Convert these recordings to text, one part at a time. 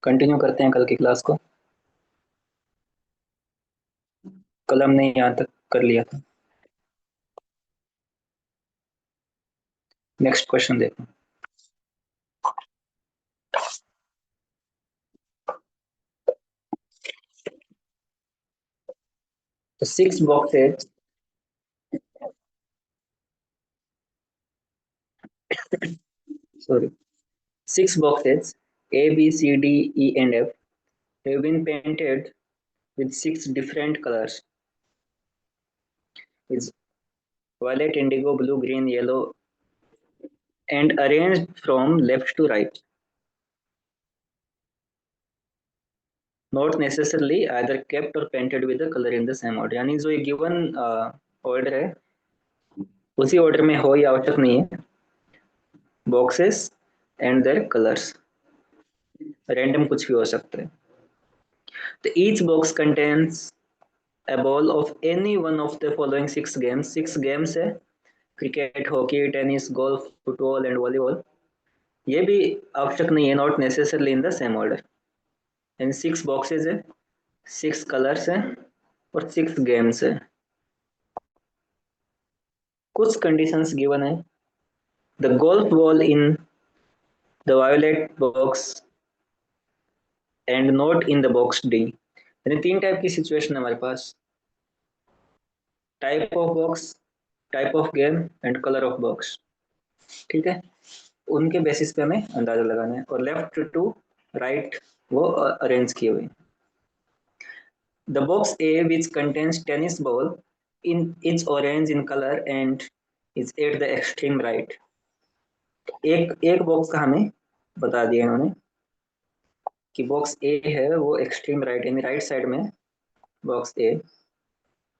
Continue करते हैं कल की क्लास को। कल हमने यहाँ तक कर लिया था। नेक्स्ट क्वेश्चन देखो। तो six boxes sorry, six boxes A, B, C, D, E, and F have been painted with six different colors: is violet, indigo, blue, green, yellow, and arranged from left to right. Not necessarily either kept or painted with the color in the same order. यानी जो ये given order है उसी order में हो, ये आवश्यक नहीं है। Boxes and their colours random कुछ भी हो सकता है। तो each box contains a ball of any one of the following six games. Six games है: cricket, hockey, tennis, golf, football and volleyball. ये भी आवश्यक नहीं है, not necessarily in the same order. And six boxes है, six colours है और six games है। कुछ कंडीशंस गिवन है। The golf ball in the violet box and not in the box D. यानी तीन टाइप की सिचुएशन है हमारे पास: type of box, type of game and colour of box. ठीक है, उनके बेसिस पे हमें अंदाजा लगाना है। और लेफ्ट टू राइट वो अरेंज किए हुए। The box A which contains tennis ball in is orange in colour and is at the extreme right. एक एक बॉक्स का हमें बता दिया इन्होंने कि बॉक्स ए है वो एक्सट्रीम राइट यानी राइट साइड में। बॉक्स ए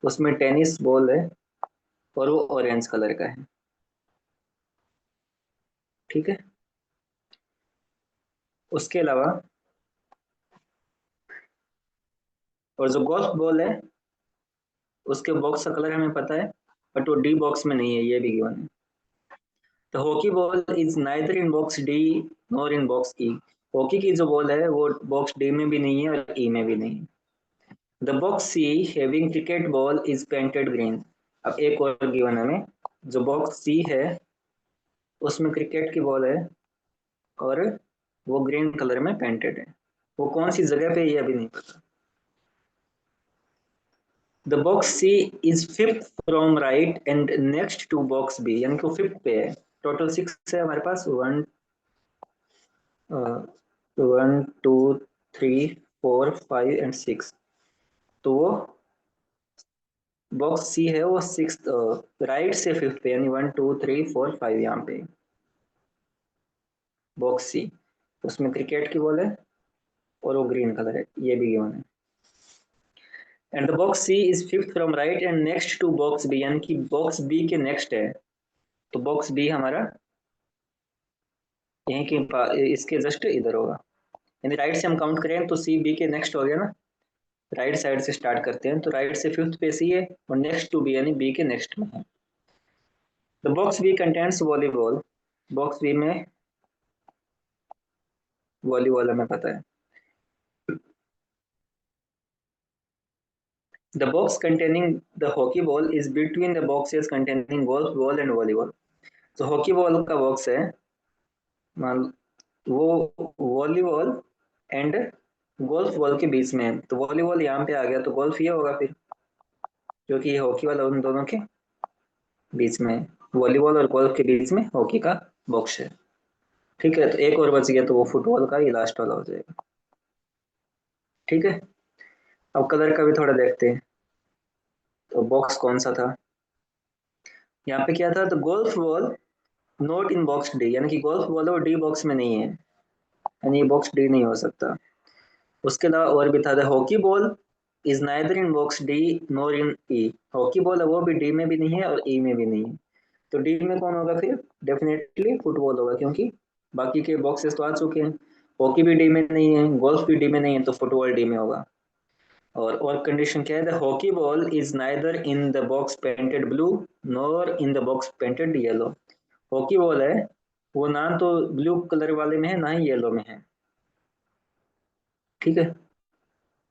उसमें टेनिस बॉल है और वो ऑरेंज कलर का है। ठीक है, उसके अलावा और जो गोल्फ बॉल है उसके बॉक्स का कलर हमें पता है बट वो डी बॉक्स में नहीं है, ये भी गिवन है। The hockey ball is neither in box D nor in box E. Hockey की जो बॉल है वो बॉक्स डी में भी नहीं है और ई में भी नहीं है। The box C having cricket ball is painted green. अब एक और गिवन है हमें, जो बॉक्स सी है उसमें क्रिकेट की बॉल है और वो ग्रीन कलर में पेंटेड है। वो कौन सी जगह पे ये अभी नहीं पता। The box C is fifth from right end next to box B, यानी कि वो फिफ्थ पे है। टोटल सिक्स है हमारे पास, वन 1 2 3 4 5 एंड 6। तो वो बॉक्स सी है वो सिक्स राइट से फिफ्थ पे, यानी 1 2 3 4 5 यहाँ पे बॉक्स सी। उसमें क्रिकेट की बॉल है और वो ग्रीन कलर है, ये भी गिवन है। And the box C is fifth from right end next to box B, यानी कि बॉक्स बी के नेक्स्ट है। तो बॉक्स बी हमारा यहीं के इसके जस्ट इधर होगा। यानी राइट से हम काउंट करें तो सी बी के नेक्स्ट हो गया ना। राइट साइड से स्टार्ट करते हैं तो राइट से फिफ्थ पे सी है और नेक्स्ट टू बी यानी बी के नेक्स्ट में है। The box B contains volleyball. Box B में वॉलीबॉल हमें पता है। The box containing the hockey ball is between the boxes containing golf ball and volleyball. तो हॉकी बॉल का बॉक्स है, मान वो वॉलीबॉल एंड गोल्फ बॉल के बीच में है। तो वॉलीबॉल यहाँ पे आ गया तो गोल्फ ये होगा फिर, क्योंकि ये हॉकी वाला उन दोनों के बीच में है। वॉलीबॉल और गोल्फ के बीच में हॉकी का बॉक्स है। ठीक है, तो एक और बच गया तो वो फुटबॉल का ये लास्ट वाला हो जाएगा। ठीक है, अब कलर का भी थोड़ा देखते हैं। तो बॉक्स कौन सा था, यहाँ पे क्या था, तो golf ball not in box D, यानी कि गोल्फ बॉल है वो डी बॉक्स में नहीं है, यानी ये बॉक्स डी नहीं हो सकता। उसके अलावा और भी था, the hockey ball is neither in box D nor in E. Hockey ball है वो भी डी में भी नहीं है और ई में भी नहीं है। तो डी में कौन होगा फिर, डेफिनेटली फुटबॉल होगा, क्योंकि बाकी के बॉक्सेस तो आ चुके हैं। हॉकी भी डी में नहीं है, गोल्फ भी डी में नहीं है, तो फुटबॉल डी में होगा। और कंडीशन क्या है, the hockey ball is neither in the box painted blue nor in the box painted yellow. Hockey ball है वो ना तो ब्लू कलर वाले में है ना ही येलो में है। ठीक है,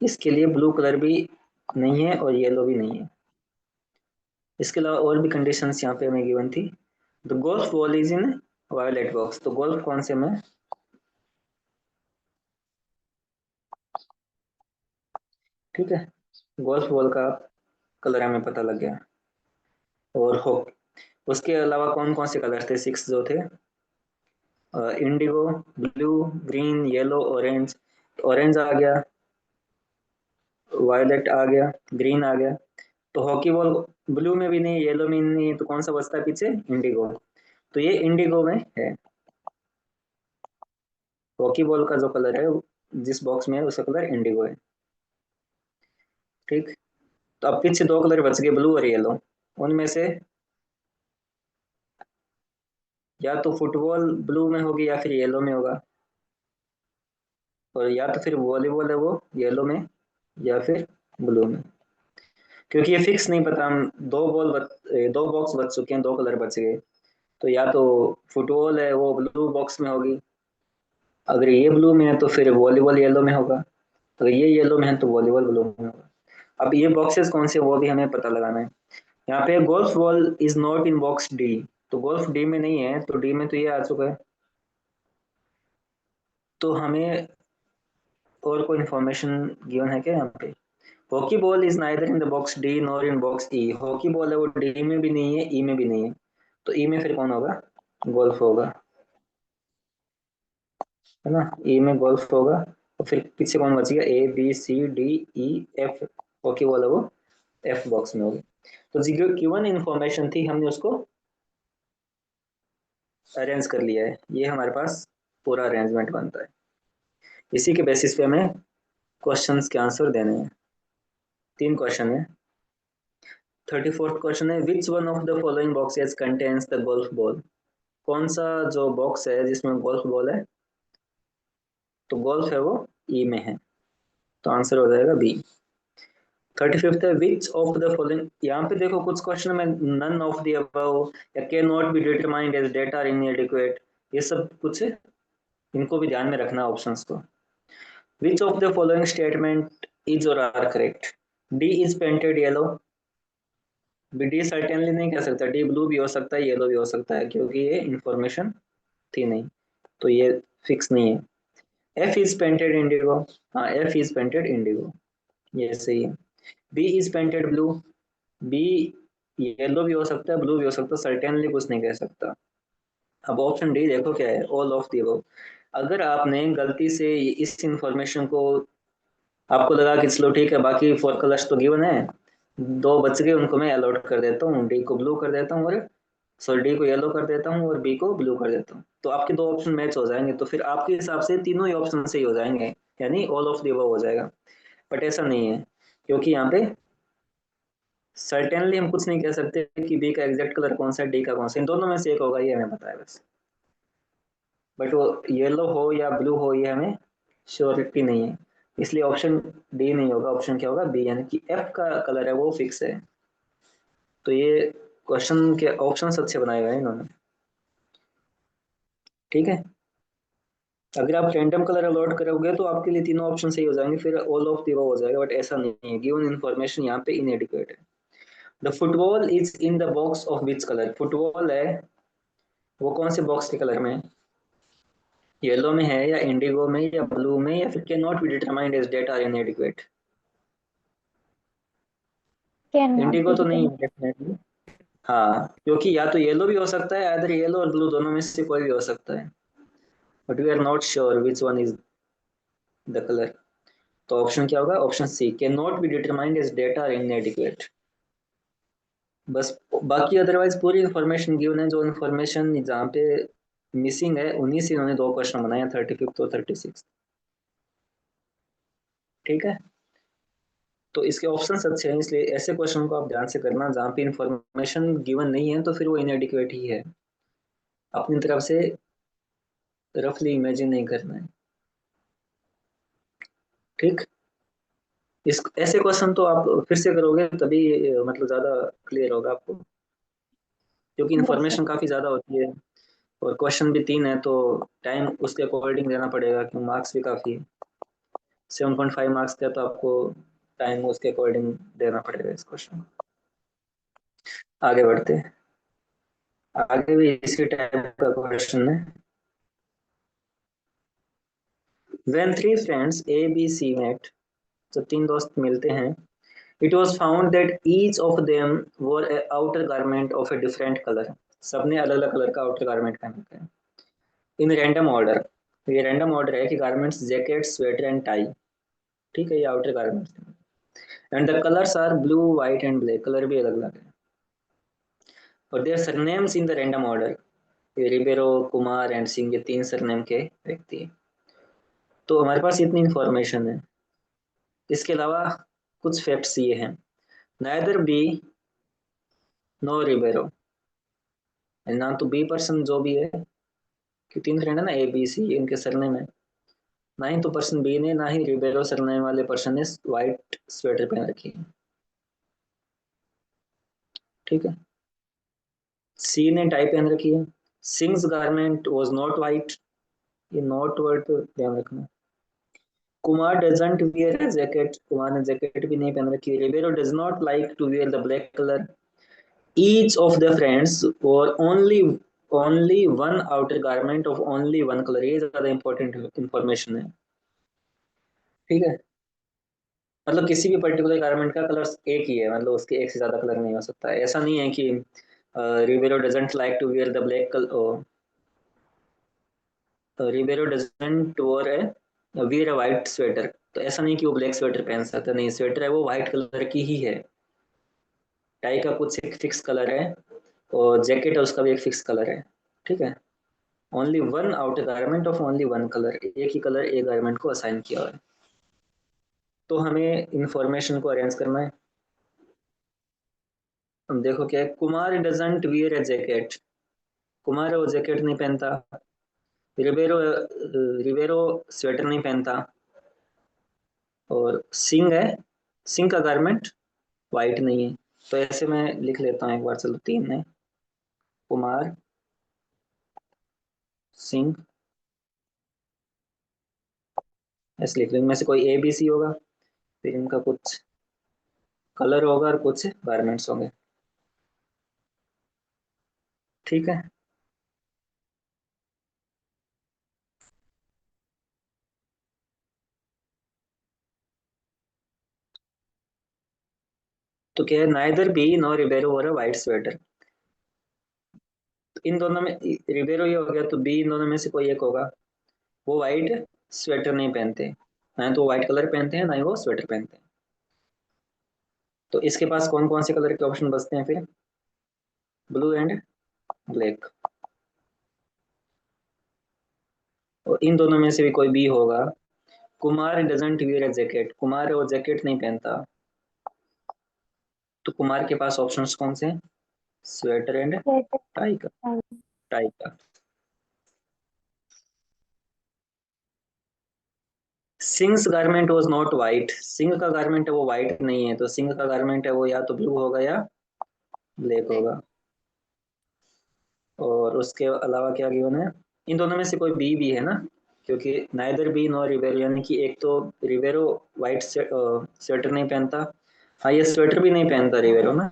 इसके लिए ब्लू कलर भी नहीं है और येलो भी नहीं है। इसके अलावा और भी कंडीशंस यहाँ पे हमें गिवन थी। The golf ball is in violet box, तो गोल्फ कौन से में, ठीक है, गोल्फ बॉल का कलर हमें पता लग गया। और हो उसके अलावा कौन कौन से कलर थे, सिक्स जो थे, indigo, blue, green, yellow, orange. Orange आ गया, वायलेट आ गया, ग्रीन आ गया। तो हॉकी बॉल ब्लू में भी नहीं, येलो में नहीं, तो कौन सा बचता है पीछे, इंडिगो। तो ये इंडिगो में है। हॉकी बॉल का जो कलर है जिस बॉक्स में है उसका कलर इंडिगो है। ठीक, तो अब पीछे दो कलर बच गए, ब्लू और येलो। उनमें से या तो फुटबॉल ब्लू में होगी या फिर येलो में होगा, और या तो फिर वॉलीबॉल है वो येलो में या फिर ब्लू में। क्योंकि ये फिक्स नहीं पता, हम दो बॉक्स बच चुके हैं, दो कलर बच गए। तो या तो फुटबॉल है वो ब्लू बॉक्स में होगी, अगर ये ब्लू में है तो फिर वॉलीबॉल येलो में होगा, अगर ये येलो में है तो वॉलीबॉल ब्लू में होगा। अब ये बॉक्सेस कौन से वो भी हमें पता लगाना है। यहाँ पे golf ball is not in box D, तो गोल्फ डी में नहीं है, तो डी में तो ये आ चुका है। तो हमें और कोई इन्फॉर्मेशन गिवन है क्या यहाँ पे। Hockey ball is neither in the box D nor in box E, hockey ball है वो डी में भी नहीं है, ई में भी नहीं है। तो ई में फिर कौन होगा, गोल्फ होगा, है ना, ई में गोल्फ होगा। और फिर पीछे कौन बचेगा, A B C D E F, hockey ball है वो एफ बॉक्स में होगी। तो जो गिवन इन्फॉर्मेशन थी हमने उसको अरेंज कर लिया है, ये हमारे पास पूरा अरेंजमेंट बनता है। इसी के बेसिस पे हमें क्वेश्चंस के आंसर देने हैं। तीन क्वेश्चन है। 34th क्वेश्चन है, which one of the following boxes contains the golf ball, कौन सा जो बॉक्स है जिसमें गोल्फ बॉल है, तो गोल्फ है वो ई में है, तो आंसर हो जाएगा बी। 35th है, विच ऑफ द फॉलोइंग, यहाँ पे देखो कुछ क्वेश्चन में नन ऑफ द अबव या can not be determined as data are inadequate, ये सब कुछ है, इनको भी ध्यान में रखना ऑप्शंस को। Which of the following statement is और are correct, D is painted yellow, B D certainly नहीं कह सकता, डी ब्लू भी हो सकता है येलो भी हो सकता है, क्योंकि ये इंफॉर्मेशन थी नहीं, तो ये फिक्स नहीं है। एफ इज पेंटेड इंडिगो, हाँ एफ इज पेंटेड इंडिगो, ये सही है। B is painted blue, B yellow भी हो सकता है ब्लू भी हो सकता है, सर्टेनली कुछ नहीं कह सकता। अब ऑप्शन डी देखो क्या है, ऑल ऑफ दी अबव। अगर आपने गलती से इस इंफॉर्मेशन को, आपको लगा कि चलो ठीक है बाकी फोर कलर्स तो गिवन है, दो बच गए उनको मैं अलॉट कर देता हूँ, डी को ब्लू कर देता हूँ और सॉरी डी को येलो कर देता हूँ और बी को ब्लू कर देता हूँ, तो आपके दो ऑप्शन मैच हो जाएंगे, तो फिर आपके हिसाब से तीनों ही ऑप्शन सही हो जाएंगे, यानी ऑल ऑफ दी अबव हो जाएगा। बट ऐसा नहीं है, क्योंकि यहाँ पे सर्टेनली हम कुछ नहीं कह सकते कि बी का एग्जैक्ट कलर कौन सा है, डी का कौन सा है, इन दोनों में से एक होगा ये हमें पता है बस। बट वो येलो हो या ब्लू हो ये हमें श्योरिटी नहीं है, इसलिए ऑप्शन डी नहीं होगा, ऑप्शन क्या होगा, बी, यानी कि एफ का कलर है वो फिक्स है। तो ये क्वेश्चन के ऑप्शन अच्छे बनाए गए हैं इन्होंने। ठीक है, अगर आप रैंडम कलर अलॉट करोगे तो आपके लिए तीनों ऑप्शन सही हो जाएंगे, फिर ऑल ऑफ दी हो जाएगा, बट ऐसा नहीं है, गिवन इन्फॉर्मेशन यहाँ पे इनएडिक्वेट है। The football is in the box of which colour, football है वो कौन से बॉक्स के कलर में है, येलो में है या इंडिगो में या ब्लू में या फिर can not be determined as data are inadequate. Can not indigo be तो नहीं डिटरमाइंड। है डेफिनेटली, हाँ क्योंकि या तो येलो भी हो सकता है, अदर येलो और ब्लू दोनों में से कोई भी हो सकता है, but we are not sure which one is the colour. तो ऑप्शन क्या होगा, option C, can not be determined as data are inadequate. बस बाकी अदरवाइज पूरी इंफॉर्मेशन गिवन है, जो इंफॉर्मेशन जहाँ पे मिसिंग है उन्हीं से इन्होंने दो क्वेश्चन बनाए हैं, 35th और 36th। ठीक है, तो इसके ऑप्शंस अच्छे हैं, इसलिए ऐसे क्वेश्चन को आप ध्यान से करना, जहाँ पे इंफॉर्मेशन गिवन नहीं है तो फिर वो इनएडिक्वेट ही है, अपनी तरफ से रफली इमेजिन नहीं करना है। ठीक, इस ऐसे क्वेश्चन तो आप फिर से करोगे तभी मतलब ज्यादा क्लियर होगा आपको, क्योंकि यस सर। इन्फॉर्मेशन काफी ज्यादा होती है और क्वेश्चन भी तीन है, तो टाइम उसके अकॉर्डिंग देना पड़ेगा, क्योंकि मार्क्स भी काफी है। 7.5 मार्क्स का, तो आपको टाइम उसके अकॉर्डिंग देना पड़ेगा इस क्वेश्चन को। आगे बढ़ते हैं, आगे भी इसी टाइप का क्वेश्चन है। When three friends A, B, C met, तो तीन दोस्त मिलते हैं, it was found that each of them wore a outer garment of a different color. सबने अलग अलग कलर का आउटर गारमेंट पहन रखा है। इन रैंडम ऑर्डर, ये रैंडम ऑर्डर है कि garments jacket sweater and tie, ठीक है, ये outer garments. And the colours are blue white and black, colour भी अलग अलग है। और their surnames in the random order, Ribeiro, Kumar and Singh, ये तीन सरनेम के व्यक्ति हैं। तो हमारे पास इतनी इंफॉर्मेशन है। इसके अलावा कुछ फैक्ट्स ये हैं, नाइदर बी नो रिबेरो, ना तो बी पर्सन जो भी है, कि तीन फ्रेंड है ना, ए बी सी, इनके सरनेम है, ना ही तो पर्सन बी ने, ना ही रिबेरो सरनेम वाले पर्सन ने व्हाइट स्वेटर पहन रखी है, ठीक है। सी ने टाई पहन रखी है। Singh's garment was not white, ये नॉट वर्ड पे ध्यान रखना। Kumar doesn't wear a jacket, Kumar ने जैकेट भी नहीं पहन रखी है। Ribeiro does not like to wear the black colour. Each of the friends और only one outer garment of only one colour, ये ज्यादा इंपॉर्टेंट इंफॉर्मेशन है, ठीक है। मतलब किसी भी पर्टिकुलर गारमेंट का कलर एक ही है, मतलब उसके एक से ज्यादा कलर नहीं हो सकता। ऐसा नहीं है कि Ribeiro doesn't like to wear the black colour, Ribeiro doesn't wear a white sweater, तो ऐसा नहीं कि वो ब्लैक स्वेटर पहन सकता, नहीं, स्वेटर है वो व्हाइट कलर की ही है। टाई का कुछ एक फिक्स कलर है, और जैकेट है उसका भी एक फिक्स कलर है, ठीक है। Only one outer garment of only one colour, एक ही कलर एक गारमेंट को असाइन किया हुआ है। तो हमें इंफॉर्मेशन को अरेंज करना है। हम देखो क्या है, Kumar doesn't wear A jacket, Kumar है वो जैकेट नहीं पहनता। रिबेरो रिबेरो स्वेटर नहीं पहनता। और सिंह है, सिंह का गारमेंट वाइट नहीं है। तो ऐसे मैं लिख लेता हूँ एक बार, चलो तीन है, कुमार, सिंह, ऐसे लिख लो। इनमें से कोई ए बी सी होगा, फिर इनका कुछ कलर होगा और कुछ गारमेंट्स होंगे, ठीक है। तो क्या है, नाइदर बी नो रिबेरो और व्हाइट स्वेटर, तो इन दोनों में रिबेरो ये हो गया, तो बी इन दोनों में से कोई एक होगा, वो व्हाइट स्वेटर नहीं पहनते, ना तो व्हाइट कलर पहनते हैं, ना ही वो स्वेटर पहनते हैं। तो इसके पास कौन कौन से कलर के ऑप्शन बचते हैं फिर, ब्लू एंड ब्लैक। और इन दोनों में से भी कोई बी होगा। Kumar doesn't wear a jacket, Kumar है वो जैकेट नहीं पहनता, तो कुमार के पास ऑप्शंस कौन से हैं, स्वेटर एंड टाई का, टाई का। Sings garment was not white, Singh का गारमेंट है वो वाइट नहीं है, तो सिंह का गारमेंट है वो या तो ब्लू होगा या ब्लैक होगा। और उसके अलावा क्या गिवन है, इन दोनों में से कोई बी भी है ना, क्योंकि नाइदर बी नॉर रिवेरो, यानी कि एक तो रिवेरो वाइट स्वेटर नहीं पहनता, हाँ ये स्वेटर भी नहीं पहनता रिवेरो ना,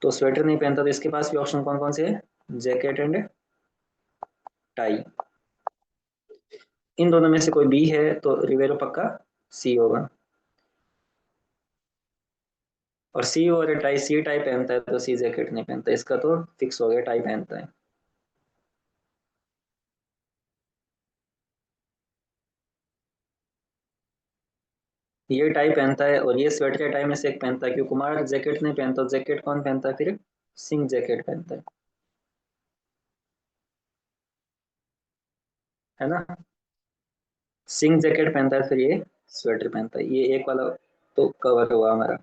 तो स्वेटर नहीं पहनता, तो इसके पास भी ऑप्शन कौन कौन से है, जैकेट एंड टाई। इन दोनों में से कोई बी है, तो रिवेरो पक्का सी होगा। और सी और टाई, सी टाई पहनता है तो सी जैकेट नहीं पहनता, इसका तो फिक्स हो गया, टाई पहनता है। ये टाई पहनता है और ये स्वेटर टाई में से एक पहनता है, क्योंकि कुमार जैकेट नहीं पहनता, जैकेट कौन पहनता है फिर, सिंह जैकेट पहनता है ना। सिंह जैकेट पहनता है, फिर ये स्वेटर पहनता है, ये एक वाला तो कवर हुआ हमारा।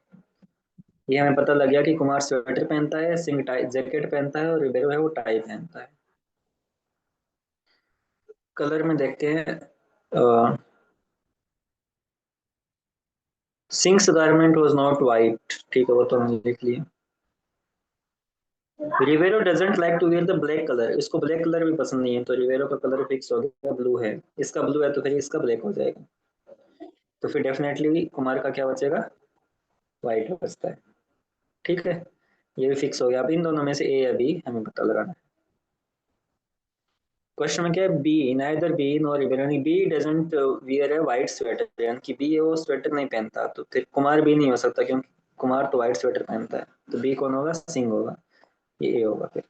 ये हमें पता लग गया कि कुमार स्वेटर पहनता है, सिंह टाई जैकेट पहनता है, और रिबेरो है वो टाई पहनता है। कलर में देखते हैं, Singh's garment was not white, ठीक है, वो तो हमने लिख लिया। Rivero doesn't like to wear the black colour, इसको ब्लैक कलर भी पसंद नहीं है, तो रिवेरो का कलर फिक्स हो गया, ब्लू है, इसका ब्लू है तो फिर इसका ब्लैक हो जाएगा। तो फिर डेफिनेटली कुमार का क्या बचेगा, वाइट बचता है। ठीक है, ये भी फिक्स हो गया। अब इन दोनों में से ए या बी हमें पता लगाना है। क्वेश्चन में क्या है, बी, नाइदर बी नॉर यानी B doesn't wear a white sweater, यानी कि बी वो स्वेटर नहीं पहनता, तो फिर कुमार भी नहीं हो सकता क्योंकि कुमार तो वाइट स्वेटर पहनता है। तो बी कौन होगा, सिंह होगा, ये ए होगा फिर।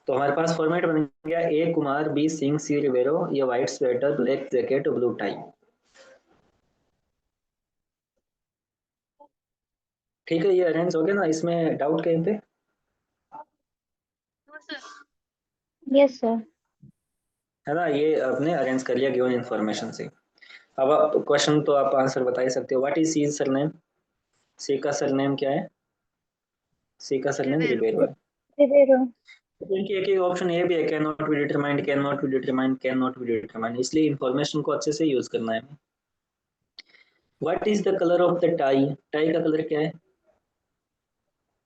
तो हमारे पास फॉर्मेट बन गया, ए कुमार, बी सिंह, सी रिवेरो, ये white sweater, black jacket, blue tie. ठीक है, ये अरेंज हो गया ना, इसमें डाउट कहीं पे? हाँ सर। Yes sir. है ना, ये आपने अरेंज कर लिया गिवन इन्फॉर्मेशन से। अब आप क्वेश्चन तो आप आंसर बता ही सकते हो। व्हाट इज सी सरनेम, सी का सरनेम क्या है, सी का सरनेम रिवेरो। रिबेरो है। रिवेरो। इनकी एक एक ऑप्शन ये भी है, can not be determined, can not be determined, can not be determined, इसलिए इन्फॉर्मेशन को अच्छे से यूज करना है। What is the colour of the tie, tie का कलर क्या है,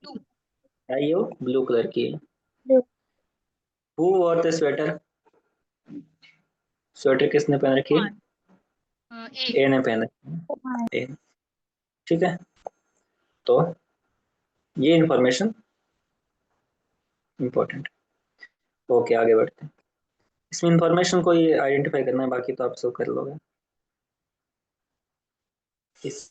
ब्लू। टाई वो ब्लू कलर की है। Who war the sweater, sweater किसने पहन रखी है, कुमार। ए। ए ने पहन रखी कुमार। है, ए। ठीक है, तो ये इन्फॉर्मेशन इंपॉर्टेंट। ओके, आगे बढ़ते हैं। इसमें इंफॉर्मेशन को ये आइडेंटिफाई करना है, बाकी तो आप सब कर लोगे। इस